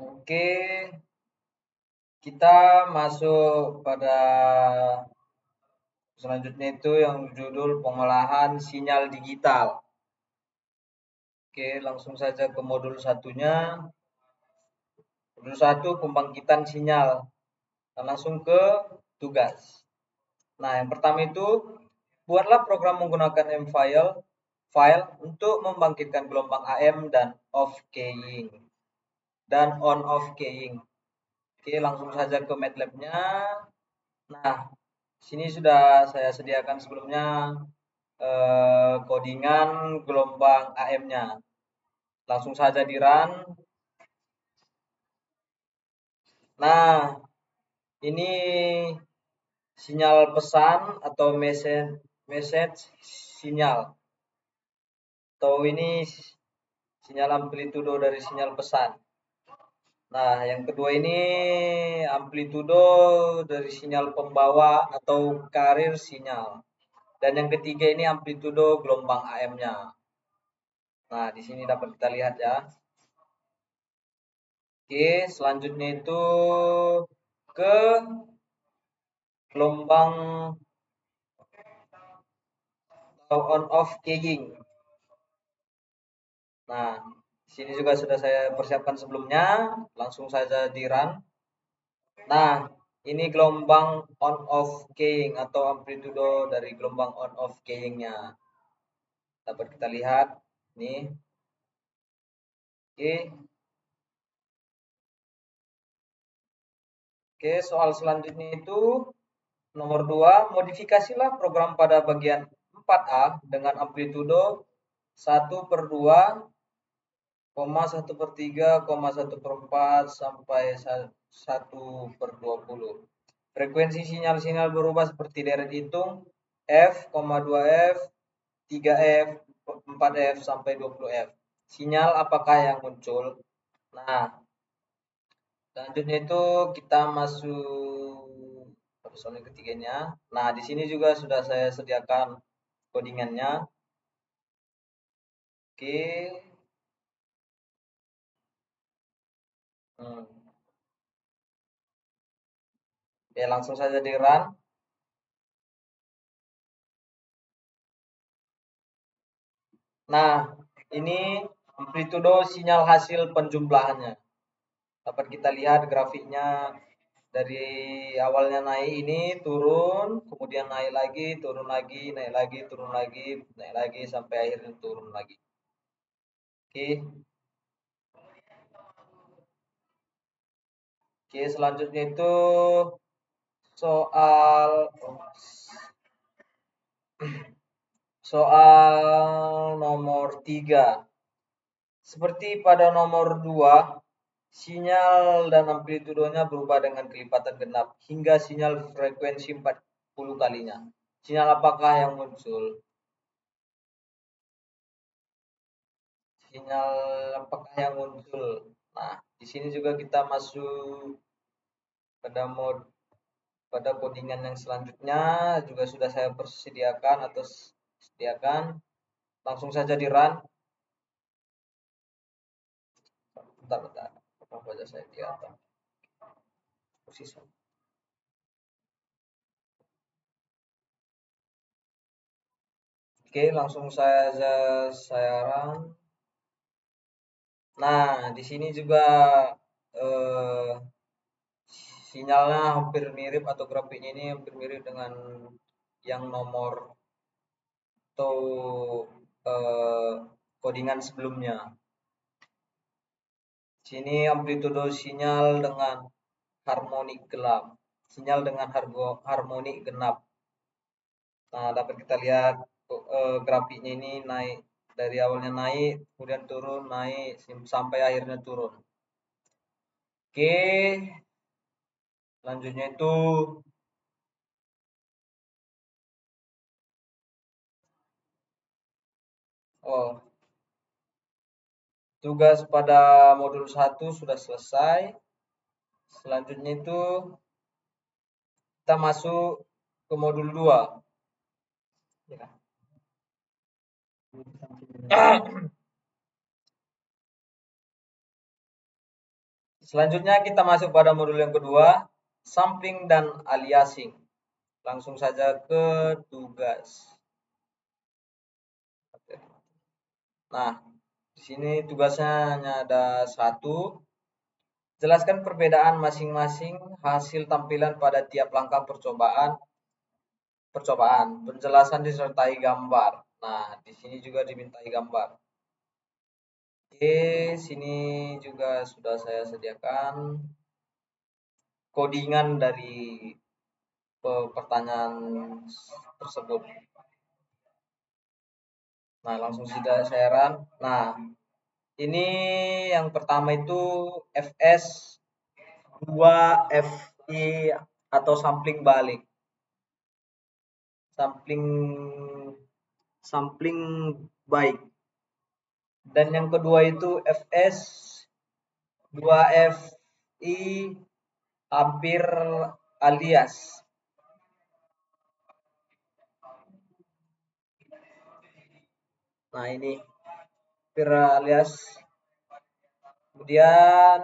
Oke, kita masuk pada selanjutnya itu yang judul pengolahan sinyal digital. Oke, langsung saja ke modul satunya. Modul satu pembangkitan sinyal. Dan langsung ke tugas. Nah, yang pertama itu buatlah program menggunakan file untuk membangkitkan gelombang AM dan off keying dan on off keying. Oke, langsung saja ke MATLAB-nya. Nah, sini sudah saya sediakan sebelumnya codingan gelombang AM-nya. Langsung saja di run. Nah, ini sinyal pesan atau message sinyal. Atau ini sinyal amplitudo dari sinyal pesan. Nah, yang kedua ini amplitudo dari sinyal pembawa atau karir sinyal. Dan yang ketiga ini amplitudo gelombang AM-nya. Nah, di sini dapat kita lihat ya. Oke, selanjutnya itu ke gelombang atau on off keying. Nah, di sini juga sudah saya persiapkan sebelumnya, langsung saja di run. Nah, ini gelombang on off keying atau amplitudo dari gelombang on off keyingnya. Dapat kita lihat nih. Oke. Oke, soal selanjutnya itu nomor 2, modifikasilah program pada bagian 4A dengan amplitudo 1/2, 1/3, 1/4 sampai 1/20. Frekuensi sinyal-sinyal berubah seperti deret hitung F, 2F, 3F, 4F sampai 20F. Sinyal apakah yang muncul? Nah, selanjutnya itu kita masuk pada soal yang ketiganya. Nah, di sini juga sudah saya sediakan codingannya. Oke. Hmm. Oke, langsung saja di run. Nah, ini amplitudo sinyal hasil penjumlahannya. Dapat kita lihat grafiknya dari awalnya naik ini turun, kemudian naik lagi, turun lagi, naik lagi, turun lagi, naik lagi sampai akhirnya turun lagi. Oke. Oke, selanjutnya itu soal nomor 3. Seperti pada nomor 2, sinyal dan amplitudonya berubah dengan kelipatan genap hingga sinyal frekuensi 40 kalinya. Sinyal apakah yang muncul? Sinyal apakah yang muncul? Nah, di sini juga kita masuk pada pada codingan yang selanjutnya juga sudah saya persediakan atau sediakan. Langsung saja di run. Bentar. Apa saja saya di atas. Posisi. Oke, langsung saya run. Nah, di sini juga eh, sinyalnya hampir mirip atau grafiknya ini hampir mirip dengan yang nomor atau eh, codingan sebelumnya. Sini amplitudo sinyal dengan harmonik gelap. Sinyal dengan harmonik genap. Nah, dapat kita lihat grafiknya ini naik dari awalnya naik, kemudian turun, naik sampai akhirnya turun. Oke, selanjutnya itu tugas pada modul 1 sudah selesai. Selanjutnya itu kita masuk ke modul 2. Selanjutnya kita masuk pada modul yang kedua, sampling dan aliasing. Langsung saja ke tugas. Nah, di sini tugasnya hanya ada satu. Jelaskan perbedaan masing-masing hasil tampilan pada tiap langkah percobaan. Penjelasan disertai gambar. Nah, di sini juga dimintai gambar. Oke, sini juga sudah saya sediakan codingan dari pertanyaan tersebut. Nah, langsung sudah saya run. Nah, ini yang pertama itu FS 2 FI atau sampling balik. Sampling sampling baik. Dan yang kedua itu FS 2 FI hampir alias. Nah, ini hampir alias. Kemudian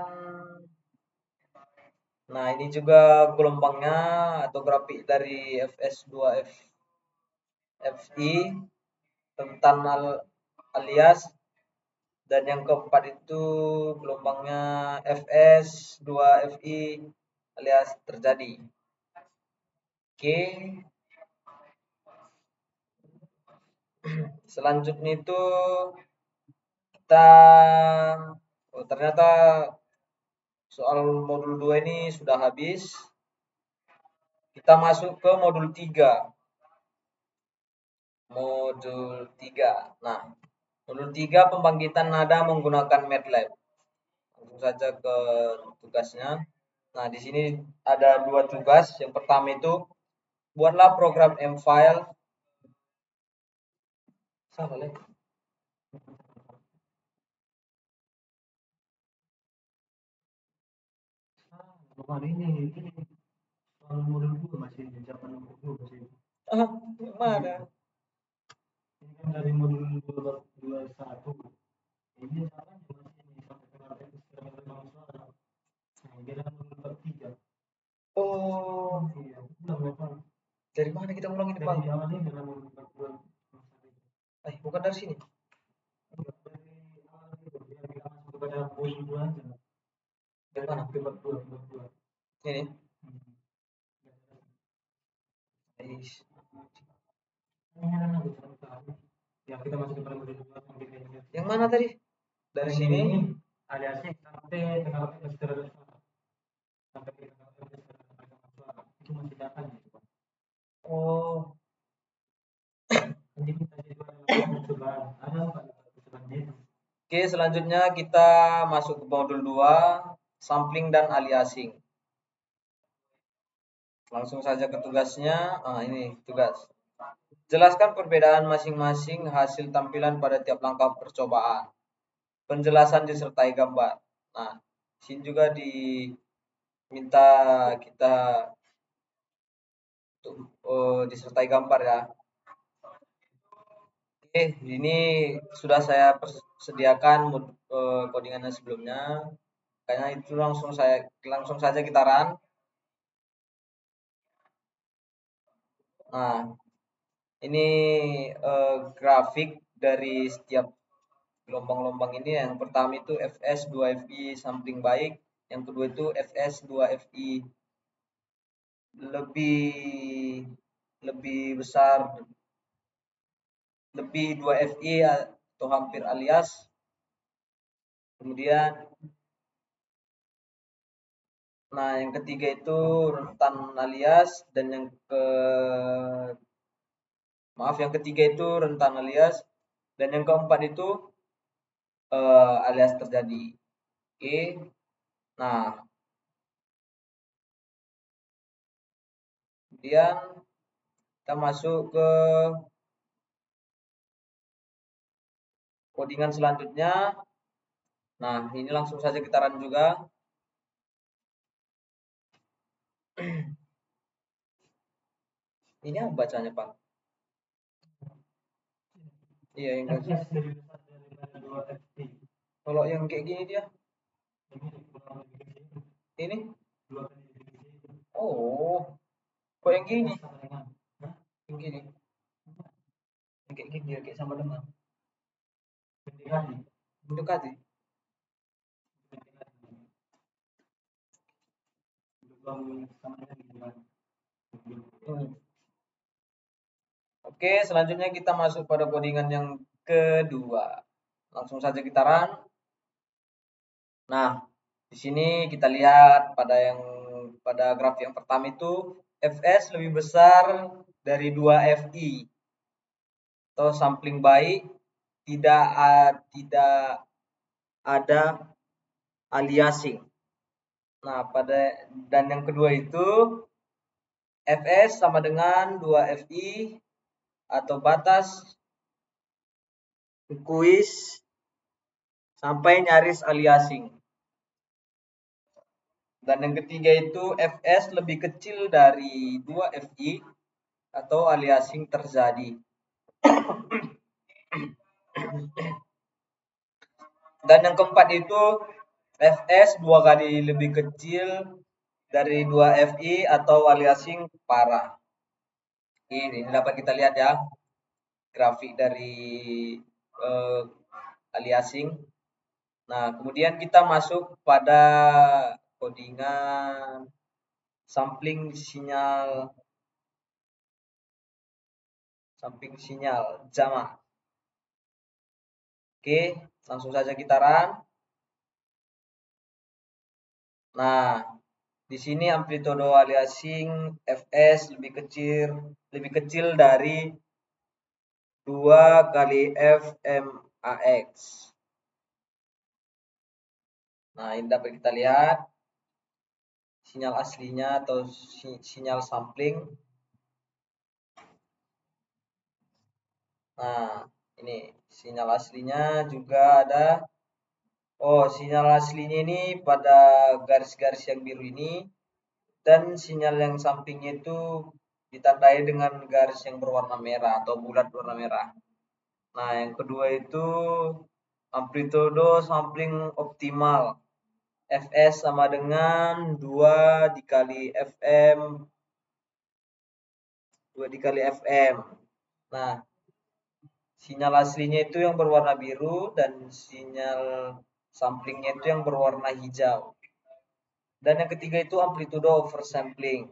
nah, ini juga gelombangnya atau grafik dari FS2 FI rentan alias, dan yang keempat itu gelombangnya FS2 FI alias terjadi. Oke. Selanjutnya itu kita ternyata soal modul 2 ini sudah habis. Kita masuk ke modul 3. Modul 3. Nah, modul 3 pembangkitan nada menggunakan MATLAB. Langsung saja ke tugasnya. Nah, di sini ada dua tugas. Yang pertama itu buatlah program M-file. Salah lagi. Ini modul 2 masih zaman modul 2 masih. Mana? Ini kan dari modul 21. Ini sekarang masih sampai pengertian istilah suara. Nah, dia kan modul 3. Oh, iya. Dari mana kita ulang ini, Pak? Dari awal ini dalam modul 42. Bukan dari sini. Dari awal itu biar kita masuk kepada modul 2 aja. Dari mana? 42. Ini. Yang kita masuk kepada modul 2 yang mana tadi? Dari sini aliasnya sampai TKP kesetaraan suara. Sampai TKP kesetaraan suara. Itu masih data gitu, Pak. Oh. Oke, selanjutnya kita masuk ke modul 2, sampling dan aliasing. Langsung saja ke tugasnya. Ini tugas. Jelaskan perbedaan masing-masing hasil tampilan pada tiap langkah percobaan. Penjelasan disertai gambar. Nah, sini juga diminta kita untuk disertai gambar ya. Oke, ini sudah saya sediakan codingannya sebelumnya. Karena itu langsung saja kita run. Nah, ini grafik dari setiap gelombang-gelombang ini. Yang pertama itu FS2FI sampling baik, yang kedua itu FS2FI lebih besar, lebih 2FI atau hampir alias. Kemudian nah, yang ketiga itu rentan alias, dan yang ketiga itu rentan alias, dan yang keempat itu alias terjadi. Oke. Nah, kemudian kita masuk ke codingan selanjutnya. Nah, ini langsung saja kita run juga. Ini apa bacanya, Pak? Iya, yang kalau yang kayak gini dia. Ini? Oh, kok yang gini? Yang gini? Yang kayak gini ya, kayak sama dengan. Mendekati. Hmm. Oke, selanjutnya kita masuk pada codingan yang kedua. Langsung saja kita run. Nah, di sini kita lihat pada graf yang pertama itu fs lebih besar dari 2 fi atau sampling baik, tidak ada aliasing. Nah, dan yang kedua itu fs sama dengan 2 fi atau batas kuis sampai nyaris aliasing. Dan yang ketiga itu fs lebih kecil dari 2 fi atau aliasing terjadi. Dan yang keempat itu fs 2 kali lebih kecil dari 2 fi atau aliasing parah. Ini dapat kita lihat ya, grafik dari eh, aliasing. Nah, kemudian kita masuk pada codingan sampling sinyal jamak. Oke, langsung saja kita run. Nah, di sini amplitudo aliasing fs lebih kecil dari 2 kali fmax. Nah, ini dapat kita lihat sinyal aslinya atau sinyal sampling. Nah, ini sinyal aslinya juga ada. Oh, sinyal aslinya ini pada garis-garis yang biru ini, dan sinyal yang sampingnya itu ditandai dengan garis yang berwarna merah atau bulat warna merah. Nah, yang kedua itu amplitudo sampling optimal. Fs sama dengan 2 dikali Fm 2 dikali Fm. Nah, sinyal aslinya itu yang berwarna biru dan sinyal samplingnya itu yang berwarna hijau. Dan yang ketiga itu amplitudo oversampling.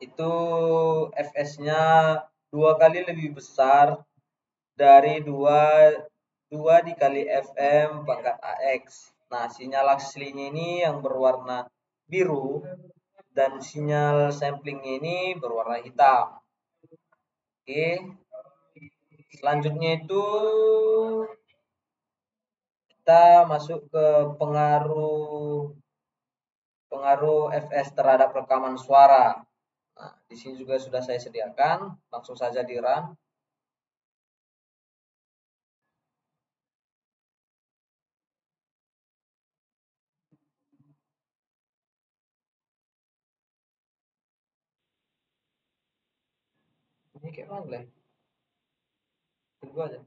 Itu Fs-nya 2 kali lebih besar dari 2 dikali Fm pangkat AX. Nah, sinyal aslinya ini yang berwarna biru dan sinyal samplingnya ini berwarna hitam. Oke. Selanjutnya itu kita masuk ke pengaruh Fs terhadap rekaman suara. Nah, di sini juga sudah saya sediakan, langsung saja di run. Ini kayak mana? Tunggu aja.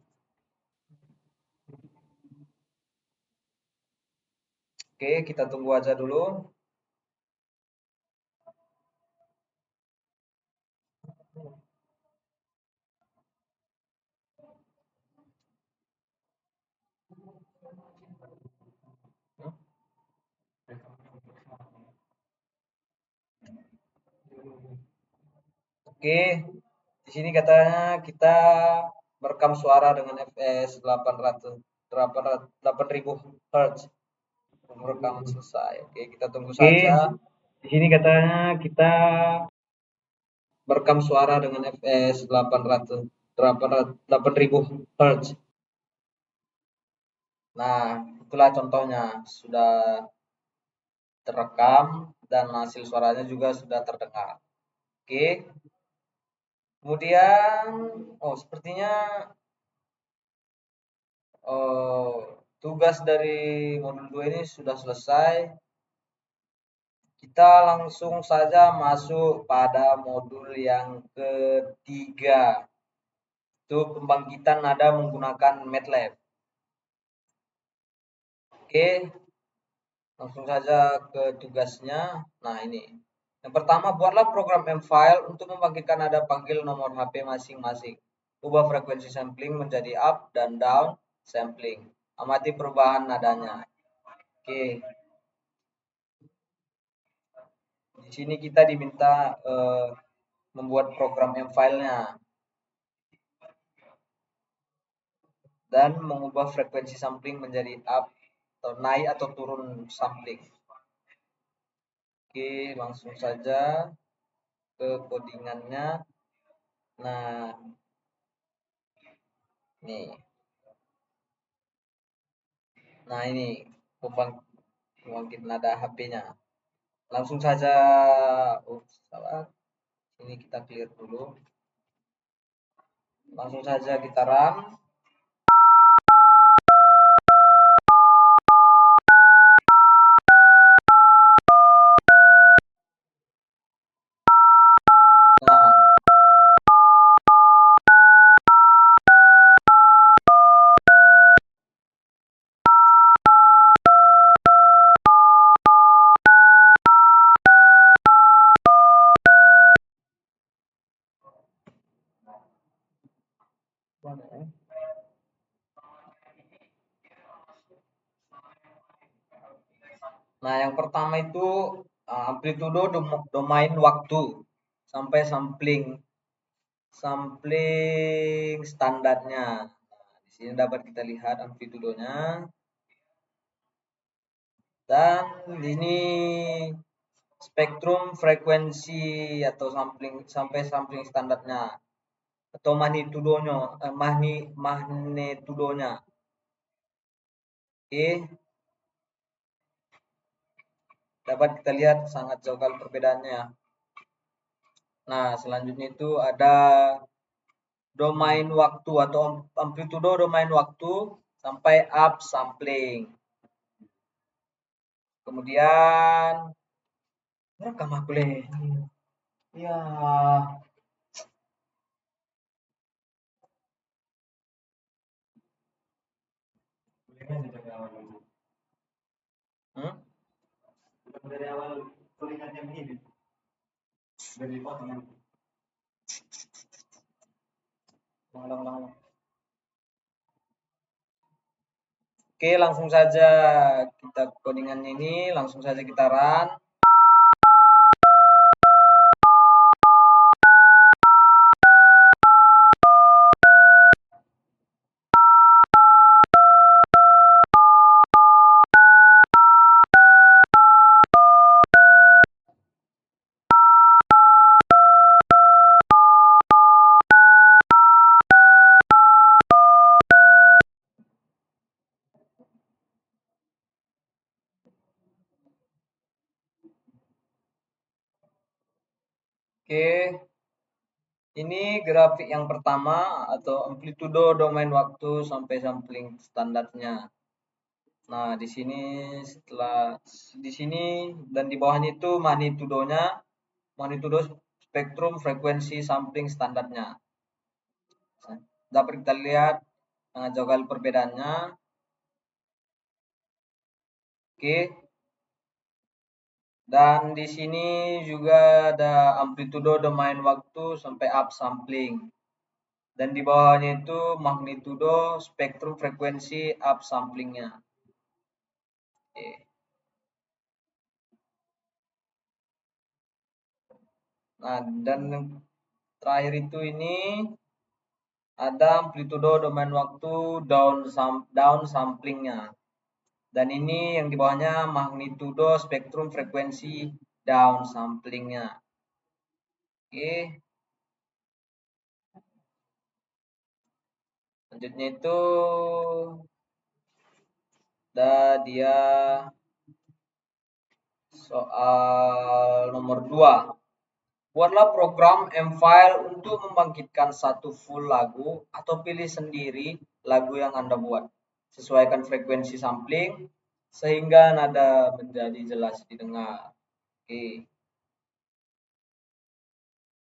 Oke, kita tunggu aja dulu. Oke, di sini katanya kita merekam suara dengan fs 8000 Hz. Rekaman selesai. Oke, kita tunggu saja. Di sini katanya kita merekam suara dengan fs 8000 Hz. Nah, itulah contohnya, sudah terekam dan hasil suaranya juga sudah terdengar. Oke. Kemudian, sepertinya tugas dari modul 2 ini sudah selesai. Kita langsung saja masuk pada modul yang ketiga. Itu pembangkitan nada menggunakan MATLAB. Oke. Langsung saja ke tugasnya. Nah, ini. Yang pertama, buatlah program M-File untuk membangkitkan nada panggil nomor HP masing-masing. Ubah frekuensi sampling menjadi up dan down sampling. Amati perubahan nadanya. Oke, di sini kita diminta membuat program M-File-nya dan mengubah frekuensi sampling menjadi up atau naik atau turun sampling. Oke, langsung saja ke codingannya. Nah, nih. Nah, ini pembangkit nada HP-nya. Langsung saja, salah. Ini kita clear dulu. Langsung saja kita run. Nah, nah yang pertama itu amplitudo domain waktu sampai sampling standarnya. Nah, di sini dapat kita lihat amplitudonya. Dan ini spektrum frekuensi atau sampai sampling standarnya atau magnitudonya. Oke, dapat kita lihat sangat jauh kali perbedaannya. Nah, selanjutnya itu ada domain waktu atau amplitudo domain waktu sampai up sampling. Kemudian rekam aku leh. Ya. Hmm? Dari awal tulisannya begini. Dari potong. Ulang. Oke, langsung saja kita codingannya ini, langsung saja kita run. Oke, ini grafik yang pertama atau amplitudo domain waktu sampai sampling standarnya. Nah, di sini dan di bawahnya itu magnitudo spektrum frekuensi sampling standarnya. Dapat kita lihat jauh kali perbedaannya. Oke. Dan di sini juga ada amplitudo domain waktu sampai up sampling. Dan di bawahnya itu magnitudo spektrum frekuensi up samplingnya. Oke. Nah, dan terakhir itu ini ada amplitudo domain waktu down samplingnya. Dan ini yang di bawahnya magnitudo spektrum frekuensi down samplingnya. Oke. Selanjutnya itu dia soal nomor 2. Buatlah program M-File untuk membangkitkan satu full lagu atau pilih sendiri lagu yang Anda buat. Sesuaikan frekuensi sampling sehingga nada menjadi jelas didengar. Oke.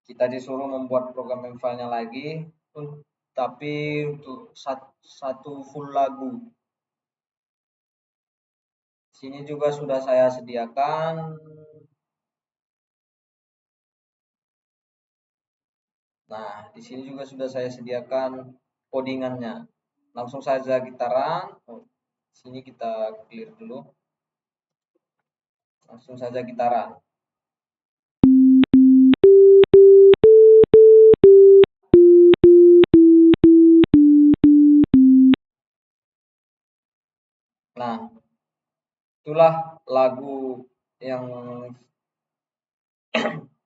Kita disuruh membuat program M-File-nya lagi, tapi untuk satu full lagu. Sini juga sudah saya sediakan. Nah, di sini juga sudah saya sediakan codingannya. Langsung saja kita run. Sini kita clear dulu. Langsung saja kita run. Nah, itulah yang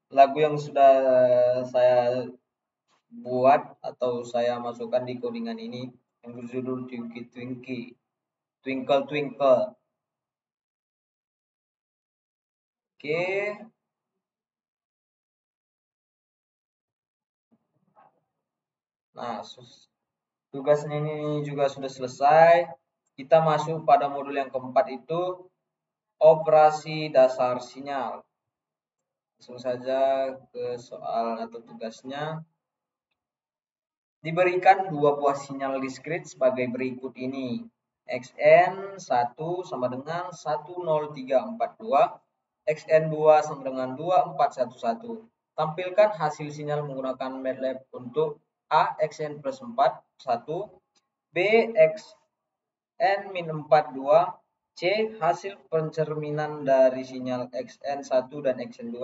lagu yang sudah saya buat atau saya masukkan di codingan ini yang berjudul Twinkie Twinkie, Twinkle Twinkle. Oke. Nah, tugasnya ini juga sudah selesai. Kita masuk pada modul yang keempat itu operasi dasar sinyal. Langsung saja ke soal atau tugasnya. Diberikan dua buah sinyal diskrit sebagai berikut ini. Xn1 sama dengan 10342, Xn2 sama dengan 2411. Tampilkan hasil sinyal menggunakan MATLAB untuk A Xn plus 4, 1, B Xn-42, C hasil pencerminan dari sinyal Xn1 dan Xn2,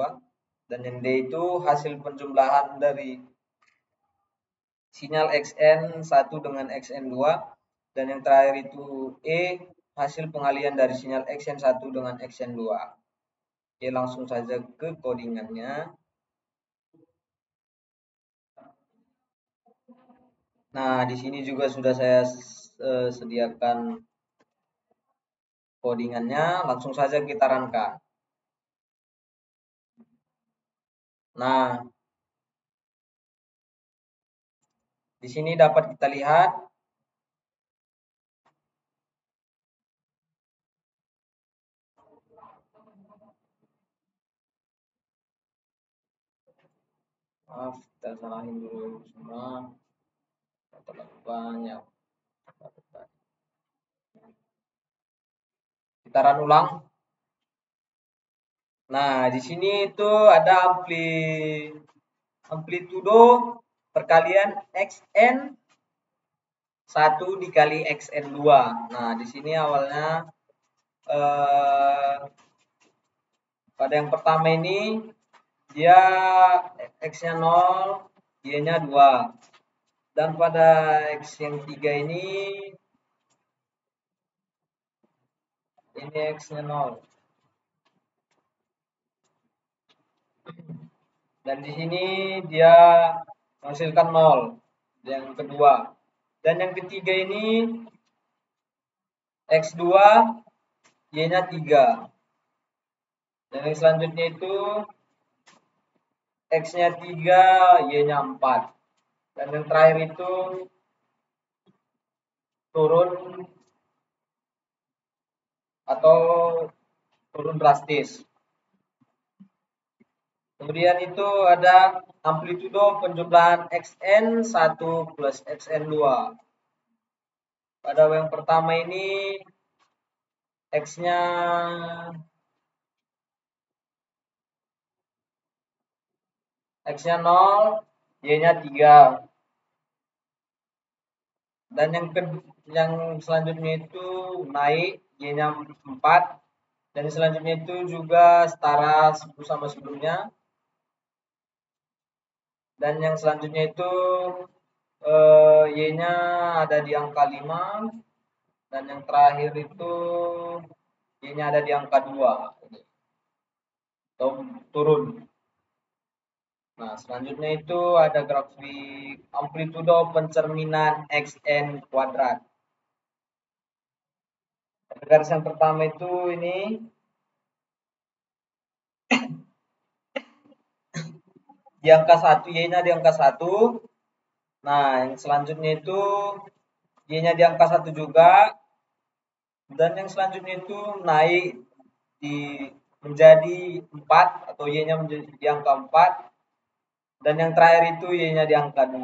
dan yang D itu hasil penjumlahan dari sinyal Xn1 dengan Xn2, dan yang terakhir itu E hasil pengalian dari sinyal Xn1 dengan Xn2. Oke, langsung saja ke codingannya. Nah, di sini juga sudah saya sediakan codingannya, langsung saja kita runkan. Nah, di sini dapat kita lihat maaf, kita salahin dulu semua, terlalu banyak. Kita run ulang. Nah, di sini itu ada amplitudo perkalian Xn 1 dikali Xn2. Nah, di sini awalnya pada yang pertama ini dia X-nya 0, Y-nya 2. Dan pada X yang 3 ini X-nya 0. Dan di sini dia menghasilkan 0 yang kedua. Dan yang ketiga ini X2, Y-nya 3. Dan yang selanjutnya itu X-nya 3, Y-nya 4. Dan yang terakhir itu turun atau turun drastis. Kemudian itu ada amplitudo penjumlahan Xn1 plus Xn2. Pada yang pertama ini X-nya 0, Y-nya 3. Dan yang selanjutnya itu naik, Y-nya 4. Dan selanjutnya itu juga setara sama sebelumnya. Dan yang selanjutnya itu Y-nya ada di angka 5. Dan yang terakhir itu Y-nya ada di angka 2. Atau turun. Nah, selanjutnya itu ada grafik amplitudo pencerminan Xn kuadrat. Garis yang pertama itu ini di angka 1, Y-nya di angka 1. Nah, yang selanjutnya itu Y-nya di angka 1 juga. Dan yang selanjutnya itu naik menjadi 4 atau Y-nya menjadi di angka 4. Dan yang terakhir itu Y-nya di angka 2.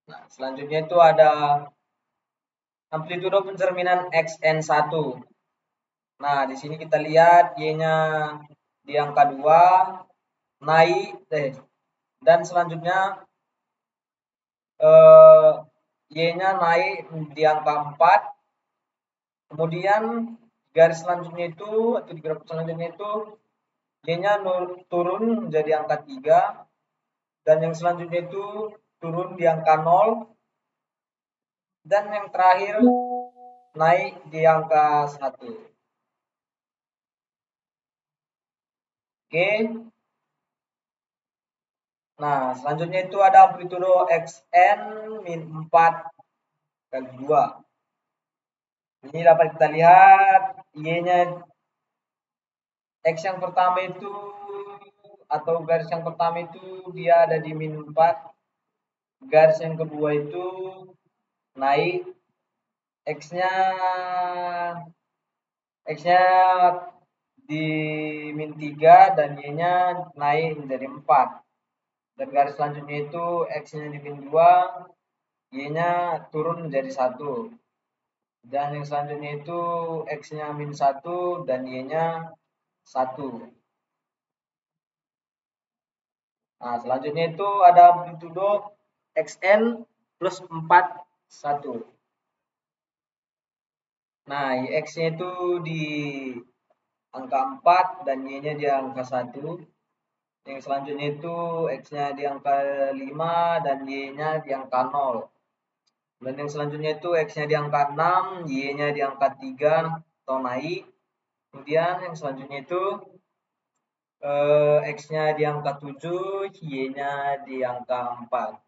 Nah, selanjutnya itu ada amplitudo pencerminan Xn1. Nah, di sini kita lihat Y-nya di angka 2, naik, dan selanjutnya Y-nya naik di angka 4, kemudian garis selanjutnya itu, atau di grafik selanjutnya itu, Y-nya turun menjadi angka 3, dan yang selanjutnya itu turun di angka 0, dan yang terakhir naik di angka 1. Oke. Nah, selanjutnya itu ada amplitudo Xn min 4 kali 2. Ini dapat kita lihat Y-nya X yang pertama itu, atau garis yang pertama itu dia ada di min 4. Garis yang kedua itu naik, X-nya X-nya di min 3 dan Y-nya naik menjadi 4. Dan garis selanjutnya itu X-nya di min 2, Y-nya turun menjadi 1. Dan yang selanjutnya itu X-nya min 1 dan Y-nya 1. Nah, selanjutnya itu ada amplitudo Xn plus 4, 1. Nah, X-nya itu di angka 4 dan Y-nya di angka 1. Yang selanjutnya itu X-nya di angka 5 dan Y-nya di angka 0. Dan yang selanjutnya itu X-nya di angka 6, Y-nya di angka 3 atau naik. Kemudian yang selanjutnya itu X-nya di angka 7, Y-nya di angka 4.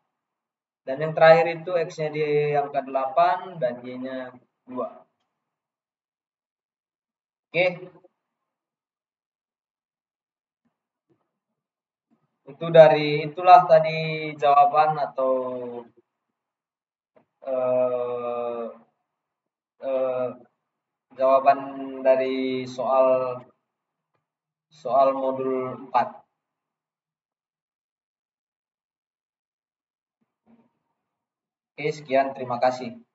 Dan yang terakhir itu X-nya di angka 8 dan Y-nya 2. Oke, itulah tadi jawaban atau eh, eh, jawaban dari soal soal modul 4. Oke, sekian, terima kasih.